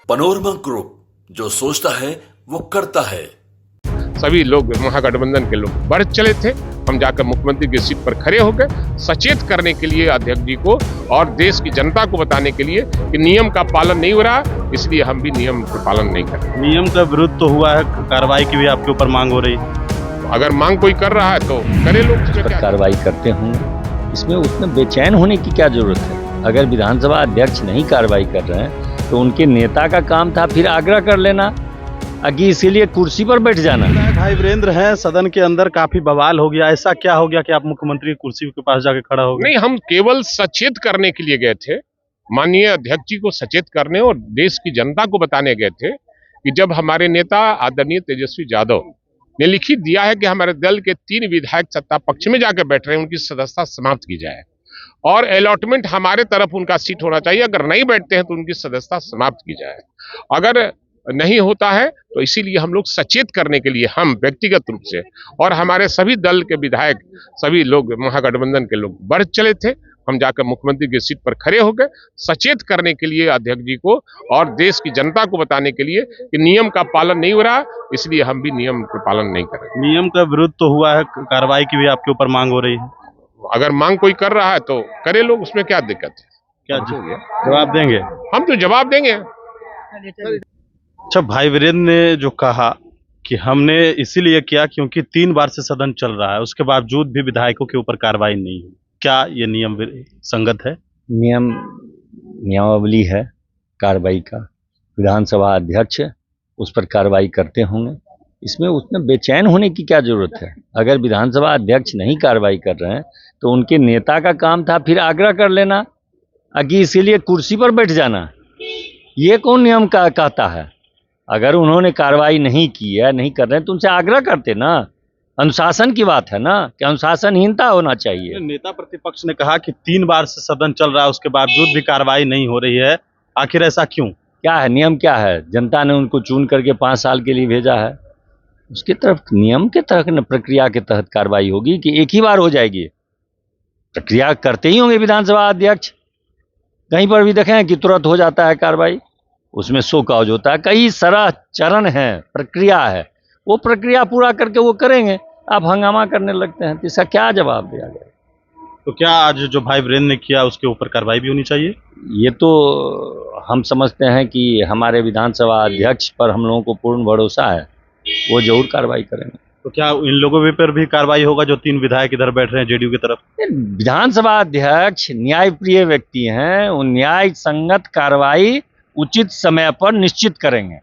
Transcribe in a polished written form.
Panorama group, जो सोचता है वो करता है। सभी लोग महागठबंधन के लोग बढ़ चले थे। हम जाकर मुख्यमंत्री की सीट पर खड़े हो गए, सचेत करने के लिए अध्यक्ष जी को और देश की जनता को बताने के लिए कि नियम का पालन नहीं हो रहा, इसलिए हम भी नियम का पालन नहीं कर रहे। नियम का विरुद्ध तो हुआ है, कार्रवाई की भी आपके ऊपर मांग हो रही है। अगर मांग कोई कर रहा है तो करे लोग, उसमें क्या कार्रवाई करते होंगे, इसमें उतना बेचैन होने की क्या जरूरत है। अगर विधानसभा अध्यक्ष नहीं कार्रवाई कर रहे हैं तो उनके नेता का काम था फिर आग्रह कर लेना कि इसीलिए कुर्सी पर बैठ जाना। भाई वीरेंद्र हैं, सदन के अंदर काफी बवाल हो गया, ऐसा क्या हो गया कि आप मुख्यमंत्री की कुर्सी के पास जाके खड़ा हो गए? नहीं, हम केवल सचेत करने के लिए गए थे, माननीय अध्यक्ष जी को सचेत करने और देश की जनता को बताने गए थे कि जब हमारे नेता आदरणीय तेजस्वी यादव ने लिखित दिया है कि हमारे दल के 3 विधायक सत्ता पक्ष में जाकर बैठ रहे हैं, उनकी सदस्यता समाप्त की जाए और अलॉटमेंट हमारे तरफ उनका सीट होना चाहिए। अगर नहीं बैठते हैं तो उनकी सदस्यता समाप्त की जाए। अगर नहीं होता है तो इसीलिए हम लोग सचेत करने के लिए, हम व्यक्तिगत रूप से और हमारे सभी दल के विधायक, सभी लोग महागठबंधन के लोग बढ़ चले थे। हम जाकर मुख्यमंत्री की सीट पर खड़े हो गए, सचेत करने के लिए अध्यक्ष जी को और देश की जनता को बताने के लिए कि नियम का पालन नहीं हो रहा, इसलिए हम भी नियम का पालन नहीं कर रहे। नियम का विरुद्ध तो हुआ है, कार्रवाई की भी आपके ऊपर मांग हो रही है। अगर मांग कोई कर रहा है तो करे लोग, उसमें क्या दिक्कत है। क्या जवाब देंगे? हम तो जवाब देंगे। अच्छा, भाई वीरेंद्र ने जो कहा कि हमने इसीलिए किया क्योंकि 3 बार से सदन चल रहा है, उसके बावजूद भी विधायकों के ऊपर कार्रवाई नहीं हुई, क्या ये नियम संगत है? नियमावली है कार्रवाई का, विधानसभा अध्यक्ष उस पर कार्रवाई करते होंगे, इसमें उतना बेचैन होने की क्या जरूरत है। अगर विधानसभा अध्यक्ष नहीं कार्रवाई कर रहे हैं तो उनके नेता का काम था फिर आग्रह कर लेना कि इसीलिए कुर्सी पर बैठ जाना। ये कौन नियम का कहता है? अगर उन्होंने कार्रवाई नहीं की है, नहीं कर रहे हैं तो उनसे आग्रह करते ना। अनुशासन की बात है ना कि अनुशासनहीनता होना चाहिए। नेता प्रतिपक्ष ने कहा कि 3 बार से सदन चल रहा है, उसके बावजूद भी कार्रवाई नहीं हो रही है, आखिर ऐसा क्यों? क्या है नियम? क्या है? जनता ने उनको चुन करके 5 साल के लिए भेजा है, उसके तरफ नियम के तहत न प्रक्रिया के तहत कार्रवाई होगी कि एक ही बार हो जाएगी। प्रक्रिया करते ही होंगे विधानसभा अध्यक्ष, कहीं पर भी देखें कि तुरंत हो जाता है कार्रवाई, उसमें शो कॉज होता है, कई सारा चरण है, प्रक्रिया है, वो प्रक्रिया पूरा करके वो करेंगे। आप हंगामा करने लगते हैं तो इसका क्या जवाब दिया जाए? तो क्या आज जो भाई वीरेंद्र ने किया उसके ऊपर कार्रवाई भी होनी चाहिए? ये तो हम समझते हैं कि हमारे विधानसभा अध्यक्ष पर हम लोगों को पूर्ण भरोसा है, वो जरूर कार्रवाई करेंगे। तो क्या इन लोगों पर भी कार्रवाई होगा जो 3 विधायक इधर बैठ रहे हैं जेडीयू की तरफ? विधानसभा अध्यक्ष न्यायप्रिय व्यक्ति हैं, वो न्याय संगत कार्रवाई उचित समय पर निश्चित करेंगे।